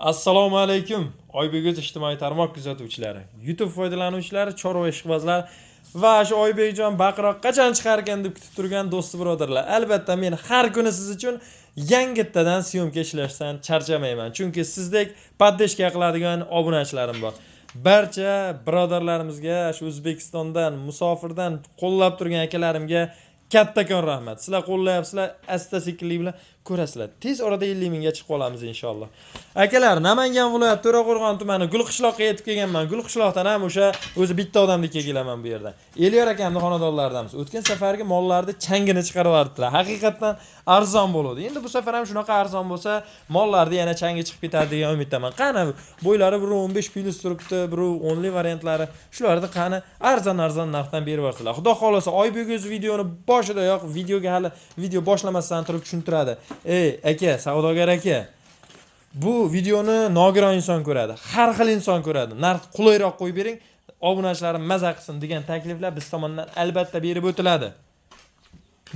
Assalomu alaykum. Oybek ijtimoiy tarmoq kuzatuvchilari, YouTube foydalanuvchilari, chorva ishqibozlar va shu Oybekjon baqiroq qachon chiqarkan deb kutib turgan do'sti birodarlar. Albatta men har kuni siz uchun yangitdan syomka ishlashdan charchamayman. Chunki sizdek poddeshka qiladigan obunachilarim bor. Barcha birodarlarimizga, shu O'zbekistondan, musofirdan qo'llab turgan akalarimga kattakon rahmat. Sizlar qo'llayapsizlar, asta-sekinlik bilan ko'rasizlar. Tez orada 50 mingga chiqib qolamiz inshaalloh. Akalar, Namangan viloyati To'raqo'rg'on tumani Gulqishloqqa yetib kelganman. Gulqishloqdan ham o'sha o'zi bitta odamdek kelaman bu yerdan. Elyor akamning xonadonlaridamiz. O'tgan safargi mollarni changini chiqarib yubordilar. Haqiqatan arzon bo'ldi. Endi bu safar ham shunaqa arzon bo'lsa, mollarni yana changi chiqib ketadi degan umiddaman. Qani bo'ylari bir 15 plus turibdi, bir 10 li variantlari. Shularni qani arzon narxdan berib yuborsalar. Xudo xolasa Oybek o'z videoni boshidayoq videoga hali video boshlamasdan turib tushuntiradi. Ey aka, savdogar aka. Bu videoni nogiron inson ko'radi. Har xil inson ko'radi. Narx qulayroq qo'yib bering, obunachilarim maza qilsin degan takliflar biz tomonidan albatta berib o'tiladi.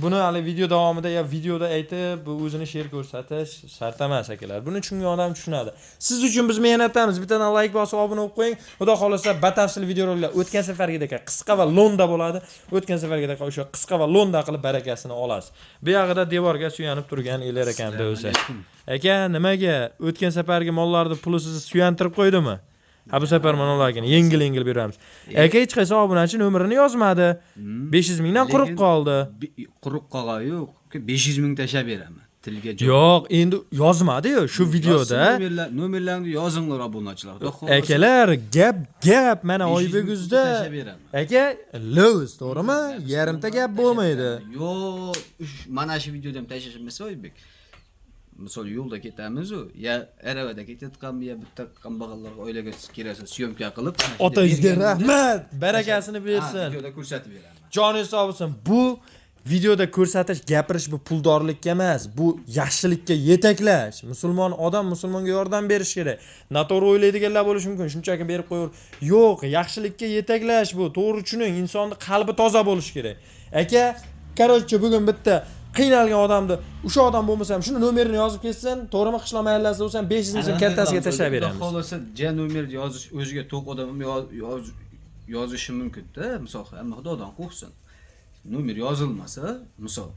Buni hali video davomida ya videoda aytib, bu o'zini she'r ko'rsatish shart emas akalar. Buni tushungan odam tushunadi. Siz uchun biz mehnatamiz. Bittadan like bosib, obuna bo'lib qo'ying. Xudo xolasa batafsil videoroliklar o'tgan safargidek qisqa va lo'nda bo'ladi. O'tgan safargidek o'sha qisqa va lo'nda qilib barakasini olasiz. Bu yog'ida devorga suyanib turgan Elyor akamda o'sha. Aka, nimaga o'tgan safargi mollarni puli sizni suyantirib qo'ydimi? Ha, bu safar mana ularga yengil beramiz. Aka hech qaysi obunachi nomerini yozmadi. 500 mingdan quruq qoldi. Quruq qolgan yo'q. 500 ming tashab beraman. Tilga yo'q, endi yozmadi-yu shu videoda. Nomerlarni yozinglar obunachilar. Akalar, gap mana Oybekuzda. Aka, lo'z, to'g'rimi? Yarimta gap bo'lmaydi. Yo'q, mana shu videoda ham tashashmasa Oybek. Misol yo'lda ketamiz-ku, ya aravada ketayotgan ya bitta kambag'allarga oilaga kirasiz, syomka qilib. Otangizga rahmat, barakasini bersin. Videoda ko'rsatib beraman. Joningiz sog' bo'lsin. Bu videoda ko'rsatish, gapirish bu puldorlikka emas, bu yaxshilikka yetaklash. Musulmon odam musulmonga yordam berish kerak. Noto'g'ri o'ylaydiganlar bo'lishi mumkin, shunchaki berib qo'yaver. Yo'q, yaxshilikka yetaklash bu. To'g'ri tushuning, insonning qalbi toza bo'lishi kerak. Aka, qaroqchi bugun bitta qiynalgan odamni, o'sha odam bo'lmasa ham shuni nomerini yozib ketsin, to'g'rimi qishloq mahallasida bo'lsa 500 ming so'm kattasiga tashlab beramiz. Xohlasa, ja nomerni yozish o'ziga to'q odam yozishi mumkin-da, misol, ammo xudodan qo'rqsin. Nomer yozilmasa, misol,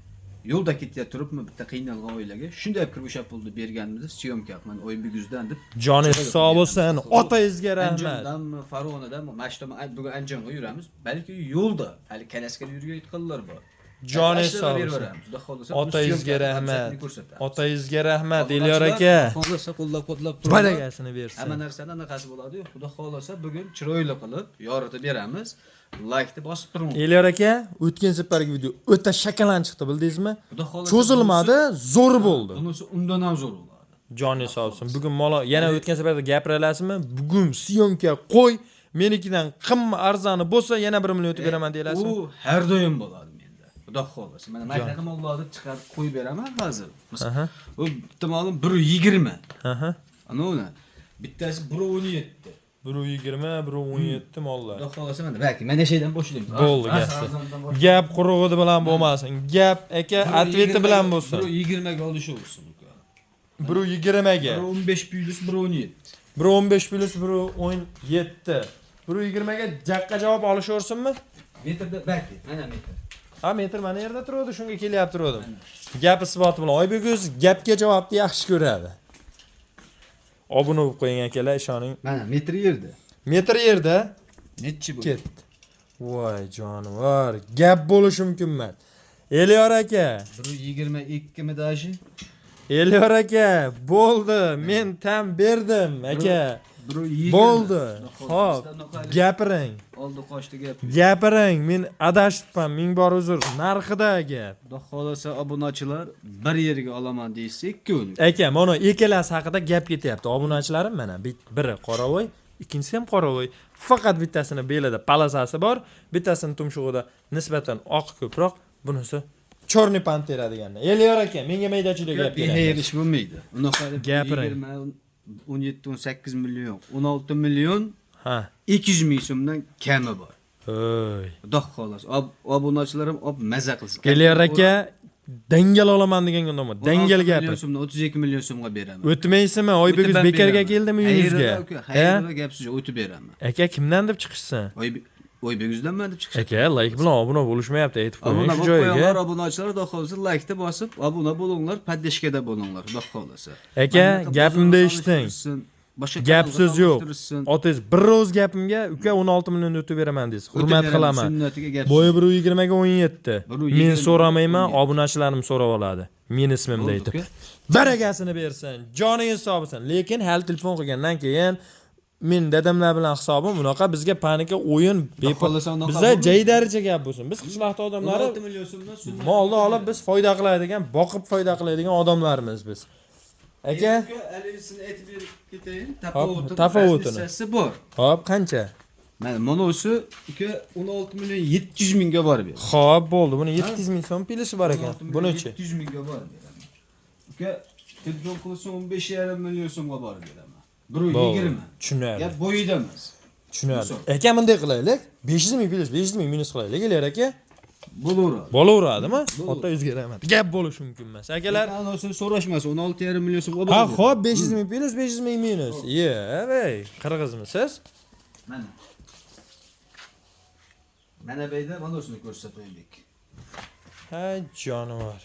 yo'lda ketib turibmi bitta qiynalgan oilaga shunday kirib o'sha pulni berganimizda syomka qilman Oybekuzdan deb. Joningiz sog' bo'lsin, otangizga rahmat. Andijondanmi, Farg'onadanmi, Mash'dan bugun Andijonga yuramiz. Balki yo'lda hali Kalaskar yurayotganlar bor. Joningiz sog' bo'lsin. Otangizga rahmat. Otangizga rahmat, Elyor aka. Xohlasa qo'llab turib. Barakasini bersin. Hamma narsadan anaqasi bo'ladi-yu. Xudo xohlasa bugun chiroyli qilib yoritib beramiz. Like-ni bosib turing. Elyor aka, o'tgan safargi video o'ta shakalan chiqdi, bildingizmi? Cho'zilmadi, zo'r bo'ldi. Bunisi undan ham zo'r bo'ladi. Joningiz sog' bo'lsin. Bugun yana o'tgan safarda gapiralasizmi? Bugun syomka qo'y, menikidan qimma arzoni bo'lsa yana 1 million o'tib beraman deylasizmi? U har doim bo'ladi. Xudo xohlasa. Mana maydaqa mollarni chiqarib qo'yib beraman hozir. Bu bitta molim 120. Ana uni bittasi 117. 120, 117 mollar. Xudo xohlasa mana shaydan boshlaymiz. Bo'ldi gapsi. Gap qurug'i bilan bo'lmasin. Gap aka atveti bilan bo'lsin. 120 ga olishi bo'lsin. 120 ga. 15 plus 117. 115 plus 117. 120 ga jaqqa javob olishaversinmi? Metrda balki, mana metr. Ha, metr mana yerda turadi, shunga kelyapti turdim. Gap isboti bilan Oybekuz gapga javobni yaxshi ko'radi. Obuna bo'lib qo'ying akalar, ishoning. Mana metr yerda. Metr yerda Nechi bo'ldi? Ketdi. Voy jonivor, gap bo'lishi mumkinmas. Elyor aka, 122 mi dashi? Elyor aka, bo'ldi, men tam berdim, aka. Bo'ldi. Xo'p, gapiring. Oldi qochdi gap. Gapiring, men adashibman, ming bor uzr. Narxida gap. Xudo xolasa obunachilar bir yerga olaman deysa 2 kun. Aka, mana ikkalasi haqida gap ketyapti. Obunachilarim mana biri qoravoy, ikkinchisi ham qoravoy. Faqat bittasini belida palasasi bor, bittasini tumshug'ida nisbatan oq ko'proq, bunisi chorniy pantera deganda. Elyor aka, menga maydachilik gap kerak. Ish bo'lmaydi. Unaqa gapiring. 17-18 million, 16 million, 200 ming so'mdan kami bor. Oy. Xudo xolasa, obunachilarim maza qilsin. Elyor aka, Dengel olaman deganga nima? Dengel 16 gapir. million so'mdan 32 million so'mga beraman. O'tmaysizmi? Oybek ben bekarga beraman. keldimi 100 ga? Hayırlı gapsiz o'tib beraman. Aka kimdan deb chiqishsan? Oybek yüzden deb chiqishdi. Aka, like bilan obuna bo'lishmayapti, aytib qo'ying Abuna shu bo'linglar, joyga. obunachilar xudo xolsa like-da bosib, obuna bo'linglar, paddeshkada bo'linglar, xudo xolsa. Aka, gapimni eshiting. Gap so'z yo'q. Otangiz bir ro'z gapimga uka 16 million o'tib beraman deysiz. Hurmat qilaman. Bo'yi 120 ga 17. Men so'ramayman, obunachilarim so'rab oladi. Men ismimni aytib. Baragasini bersin, joningiz sog' bo'lsin. Lekin hali telefon qilgandan keyin men dadamlar bilan hisobim unaqa bizga panika o'yin bepul. Bizda jay daraja gap bo'lsin. Biz qishloqda odamlari 16 million so'mdan molni olib biz foyda qiladigan, boqib foyda qiladigan odamlarmiz biz. Aka, alisini aytib berib ketayin. Tafovutini. Bor. Hop, qancha? Mana monosi uka 16 million 700 mingga bor beradi. Xo'p, bo'ldi. Buni 700 ming so'm pilisi bor ekan. Buni-chi? 700 mingga bor beraman. Uka telefon qilsa 15,5 million so'mga bor beraman. 120. Tushunarli. Gap bo'yida emas. Tushunarli. Aka, bunday qilaylik. 500 ming pilis, 500 ming minus qilaylik. Kelar aka. Bo'laveradi. Bo'laveradimi? Ota o'ziga rahmat. Gap bo'lishi mumkin emas. Akalar, anosini so'rashmasa 16,5 million so'mga bor. ha, xo'p, 500 ming pilis, 500 ming minus. Ey, qirg'izmisiz? Mana. Mana beyda manosini ko'rsataylik. Ha, jonivor.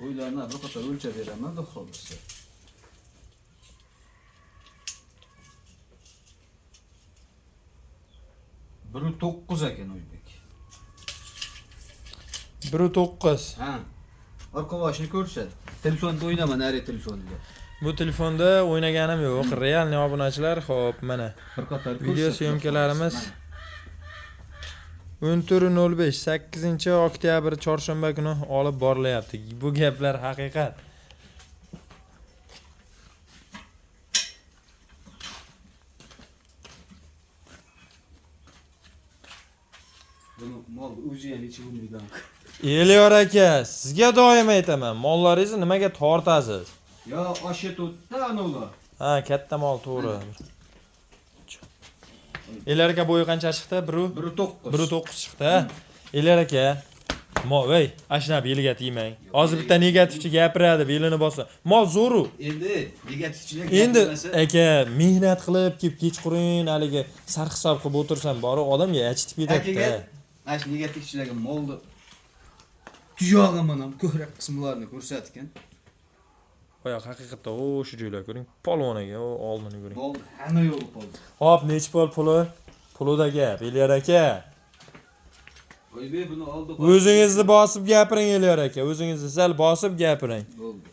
Uylarni bir qator o'lchab beraman, xudo xolsa. Biri 9 ekan Oybek. 1.9. Ha. Orqa boshini ko'rsat. Telefonda o'ynama, nari telefonda. Bu telefonda o'ynaganim yo'q. Realni obunachilar, xo'p, mana. Bir qator Video syomkalarimiz 14.05 8-oktyabr chorshanba kuni olib borilyapti. Bu gaplar haqiqat. Buni mol o'zi ham ichi bo'lmaydi. Eliyor aka, sizga doim aytaman, mollaringizni nimaga tortasiz? Yo, osha to'tda anolar. Ha, katta mol to'g'ri. Eliyor aka bo'yi qancha chiqdi? 1.9. 1.9 chiqdi. Eliyor aka, voy, ashnab yiliga tegmang. Hozir bitta negativchi gapiradi, belini bossa. Mol zo'ru. Endi negativchilar Endi aka, mehnat qilib, kechqurun haligi sarhisob qilib o'tirsam, bori odamga achitib ketadi. Ash negativchilarga molni tuyog'iman ham ko'rak qismlarini ko'rsatgan. Oyoq haqiqatda o'sha joylar ko'ring. Polvonaga oldini ko'ring. Mol hamma yo'li qoldi. Hop, nech pol puli? Pulida gap, Eliyor aka. Oybek buni oldi. O'zingizni bosib gapiring, Eliyor aka. O'zingizni sal bosib gapiring. Bo'ldi.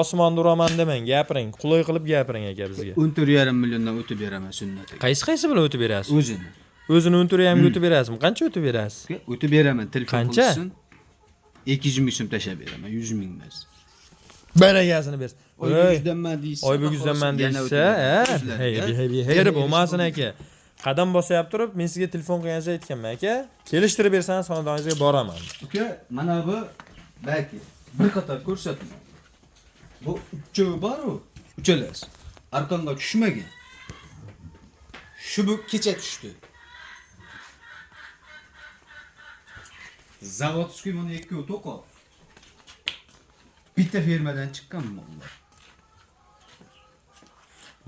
Osmonni uraman demang, gapiring. Qulay qilib gapiring aka bizga. 14,5 milliondan o'tib beraman sunnatga. Qaysi bilan o'tib berasiz? O'zini. O'zini 14 o'tib berasizmi? Qancha o'tib berasiz? O'tib beraman, telefon Qancha? qilsin. 200 ming so'm tashab beraman, 100 ming emas. Baragasini bersin. Oybek yuzdanman deysiz. Oybek yuzdanman deysa, hey, bo'lmasin aka. Qadam bosayap turib, men sizga telefon qilgancha aytganman aka. Kelishtirib bersangiz, xonadoningizga boraman. Uka, mana bu balki bir qator ko'rsatma. Bu uchovi bor-ku, uchalasi. Arqonga tushmagan. Shu bu kecha tushdi. Zavodskiy buni ikkovi to'qol. Bitta firmadan chiqqan mollar.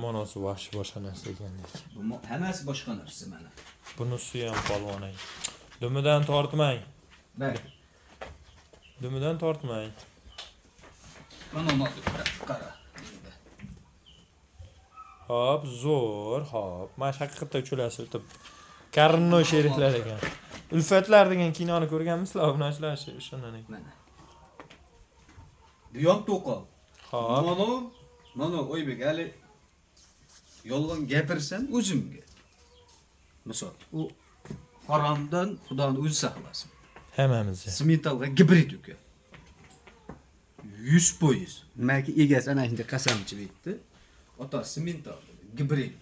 Monosi vahshiy boshqa narsa ekandek. Bu hammasi boshqa narsa mana. Bunisi ham polvon aka. Dumidan tortmang. Bak. Dumidan tortmang. Mana molni qara. Hop, zo'r, hop. Mana haqiqatda uchalasi o'tib. Karno sheriklar ekan. Ulfatlar degan kinoni ko'rganmisizlar, obunachilar shundan ekan. Mana. Bu ham to'qol. Hop. Mana Oybek hali yolg'on gapirsam o'zimga. Misol, u haromdan Xudoning o'zi saqlasin. Hammamizga. Simentalga gibrid uka. 100%. Nimaga egasi ana shunday qasamchilik etdi. Ota simental gibrid.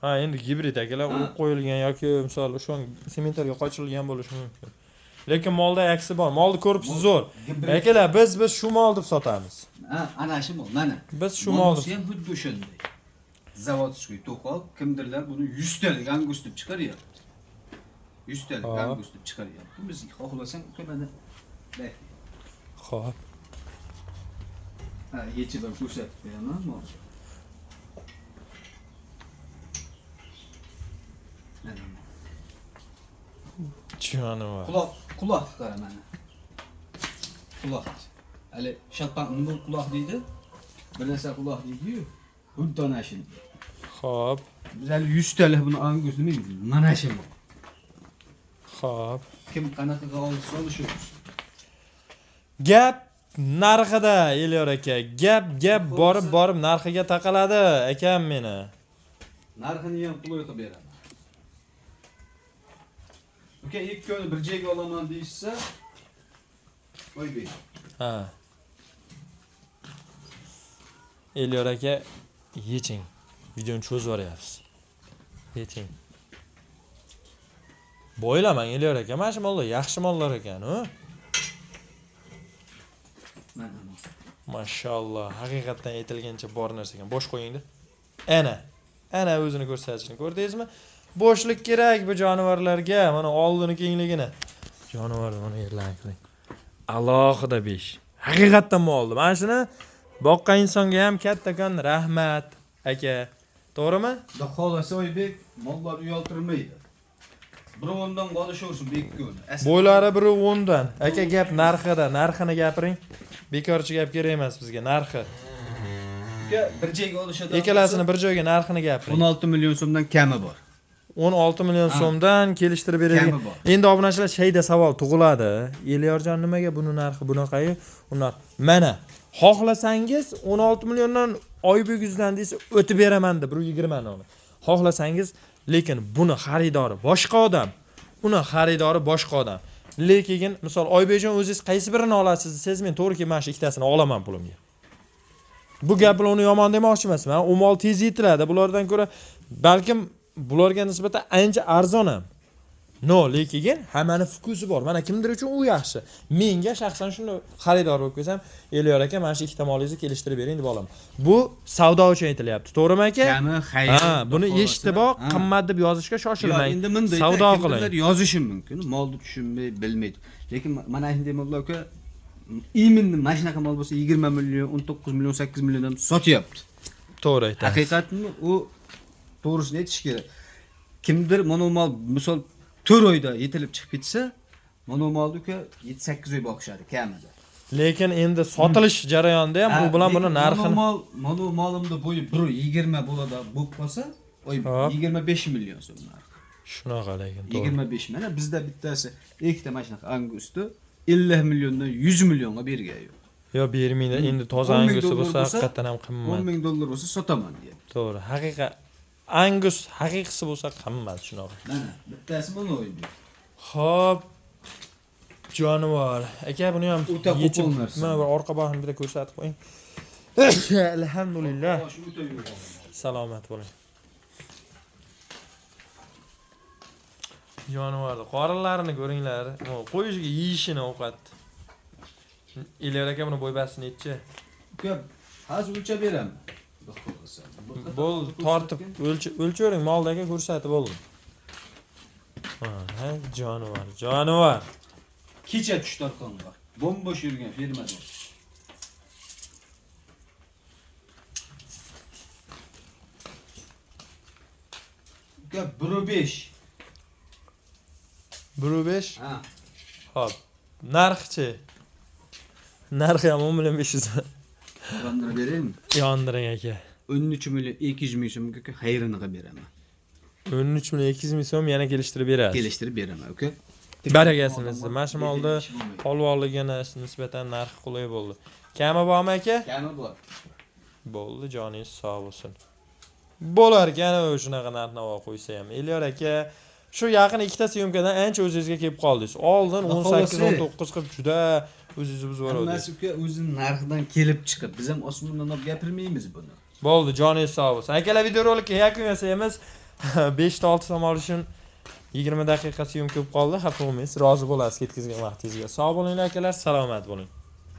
Ha, endi gibrid akalar u qo'yilgan yoki misol o'sha sementarga qochirilgan bo'lishi mumkin. Lekin molda aksi bor. Molni ko'ribsiz zo'r. Akalar, biz shu mol deb sotamiz. Ha, ana shu mol, mana. Biz shu molni ham xuddi o'shanday. Zavodskiy to'qol, kimdirlar buni 100 talik angus deb chiqaryapti. 100 talik angus deb chiqaryapti. Biz xohlasang uka mana. Xo'p. Ha, yechib ham ko'rsatib beraman. Jonivor. Quloq qara mana. Quloq. Hali shalpan bu quloq deydi. Bir narsa quloq deydi-yu. Bu donashin. Xo'p. Biz hali 100 talik buni angus demaymiz. Mana shu. Xo'p. Kim qanaqaga olsa shu. Gap narxida Elyor aka. Gap borib narxiga taqaladi akam meni. Narxini ham pul qilib beraman. Uka ikkoni bir joyga olaman deyishsa, Oybek. Ha. Elyor aka yeching. Videoni cho'zib yuboryapsiz. Yeching. Bo'ylamang Elyor aka. Mana shu mollar yaxshi mollar ekan-ku. Mana. Mashalloh, haqiqatan aytilgancha bor narsa ekan. Bosh qo'yingda. Ana o'zini ko'rsatishini ko'rdingizmi? Bo'shlik kerak bu jonivorlarga. Mana oldini kengligini. Jonivorni mana yerlarni qiling. Alohida 5. Haqiqatan moldi. Mana shuni boqqan insonga ham kattakon rahmat, aka. To'g'rimi? Xudo xolasa Oybek, mollar uyaltirmaydi. Birovundan qolishaversin bekkoni. Bo'ylari biri 10 dan. Aka gap narxida, narxini gapiring. Bekorchi gap kerak emas bizga, narxi. Bir joyga olishadi. Ikkalasini bir joyga narxini gapiring. 16 million so'mdan kami bor. 16 million so'mdan kelishtirib beradigan. Endi obunachilar shayda savol tug'iladi. Elyorjon nimaga buni narxi bunaqayu? Ular mana xohlasangiz 16 milliondan Oybek yuzdan desa o'tib beraman deb 120 ni olib. Xohlasangiz, lekin buni xaridori boshqa odam. Uni xaridori boshqa odam. Lekin misol Oybekjon o'zingiz qaysi birini olasiz desangiz men to'g'ri mana shu ikkitasini olaman pulimga. Bu gap bilan uni yomon demoqchi emasman. U mol tez yetiladi. Bulardan ko'ra balkim bularga nisbatan ancha arzon ham. No, lekin hammani fokusi bor. Mana kimdir uchun u yaxshi. Menga shaxsan shuni xaridor bo'lib ko'rsam, Elyor aka mana shu ikkita molingizni kelishtirib bering deb olaman. Bu savdo uchun aytilyapti. To'g'rimi aka? Kami xayr. Ha, buni eshitib oq, qimmat deb yozishga shoshilmang. Endi bunday savdo qiling. Yozishi mumkin. Molni tushunmay, bilmaydi. Lekin mana shunday mollar aka iminni mana shunaqa mol bo'lsa 20 million, 19 million, 8 milliondan sotyapti. To'g'ri aytasiz. Haqiqatmi u to'g'risini aytish kerak. Kimdir mana mol misol 4 oyda yetilib chiqib ketsa, mana molni aka 7-8 oy boqishadi kamida. Lekin endi sotilish jarayonida ham u bilan buni narxini mana molimni bo'yi 1.20 bo'ladi bo'lib qolsa, 25 million so'm narx. Shunaqa lekin to'g'ri. 25 mana bizda bittasi ikkita mana shunaqa angusti 50 milliondan 100 millionga bergan yo'q. Yo bermaydi. Endi toza angusi bo'lsa haqiqatan ham qimmat. 10 ming dollar bo'lsa sotaman deyapti. To'g'ri. Haqiqat angus haqiqisi bo'lsa qimmat shunaqa. Mana bittasi mana o'ydi. Xo'p. Jonivor. Aka buni ham yechib mana bir orqa bahini bitta ko'rsatib qo'ying. Alhamdulillah. Salomat bo'ling. Jonivorni qorinlarini ko'ringlar. Qo'yishiga yeyishini ovqat. Elyor aka buni bo'ybasi nechi? Uka, hozir o'lchab beraman. Bo'l tortib o'lchavering moldagi ko'rsatib bo'ldi. Ha, jonivor. Kecha tushdi arqonga. Bombosh yurgan fermada. Uka 1.5. 1.5? Ha. Xo'p. Narxchi. Narxi ham 10 million 500 mi? Yondirib beraymi? Yondiring aka. 13 million 200 ming so'mga xayrini qilib beraman. 13 million 200 ming so'm yana kelishtirib berasiz. Kelishtirib beraman, uka. Barakasimiz. Mana shu molda polvonligini nisbatan narxi qulay bo'ldi. Kami bormi aka? Kami bor. Bo'ldi, joningiz sog' bo'lsin. Bo'lar ekan shunaqa narx-navo qo'ysa ham. Elyor aka, shu yaqin ikkita syomkadan ancha o'zingizga kelib qoldingiz. Oldin 18-19 qilib juda o'zingizni buzib yubordik. Hammasi uka o'zining narxidan kelib chiqib, biz ham osmondan olib gapirmaymiz buni. Bo'ldi, joningiz sog' bo'lsin. Akalar videorolikka yakun yasaymiz. 5 ta 6 tomon uchun 20 daqiqa syomka bo'lib qoldi. Xafa bo'lmaysiz, rozi bo'lasiz ketkizgan vaqtingizga. Sog' bo'linglar akalar, salomat bo'ling.